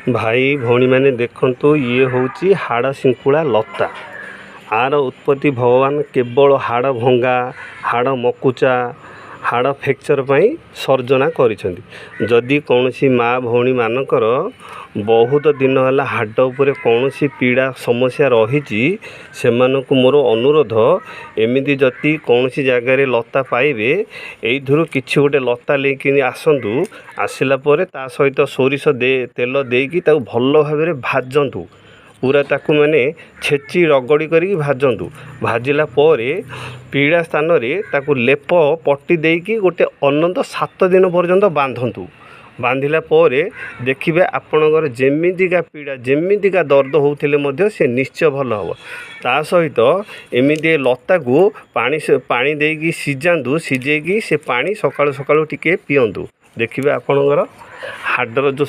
भाई भौणी मैंने देखंतु ये होची हाड़ शिंकुड़ा लता। आर उत्पत्ति भगवान केवल हाड़ भंगा हाड़ मकुचा हाड़ फ्रैक्चर पई सर्जना करिसेंती। जदि कौनसी माँ भौणी मानकर बहुत दिन है हाड़ उपर कौन पीड़ा समस्या रही सेमानकु मोर अनुरोध एमिति जति कौन जगार लता पाइबे एइथुरु किछि गोटे लता लेकिन आसतु। आसला परे ता सहित सोरिष तेल देकी ताकु भल भाव भाजतु पूरा ताकू माने छेची रगड़ी करी भाजतु। भाजिला परे पीड़ा स्थान रे ताकू लेप पट्टी देकी गोटे अनंत 7 दिन पर्यंत बांधतु। बांधिला परे देखिबे आपणकर जेमितिका पीड़ा जेमितिका दर्द होउथिले मध्य से निश्चय भल हबो। ता सहित एमिति लता को पानी देकी सिजांतु। सिजेकी से पानी सकाळु सकाळु टिके पियंतु। देखिबे आपणकर हाडर जो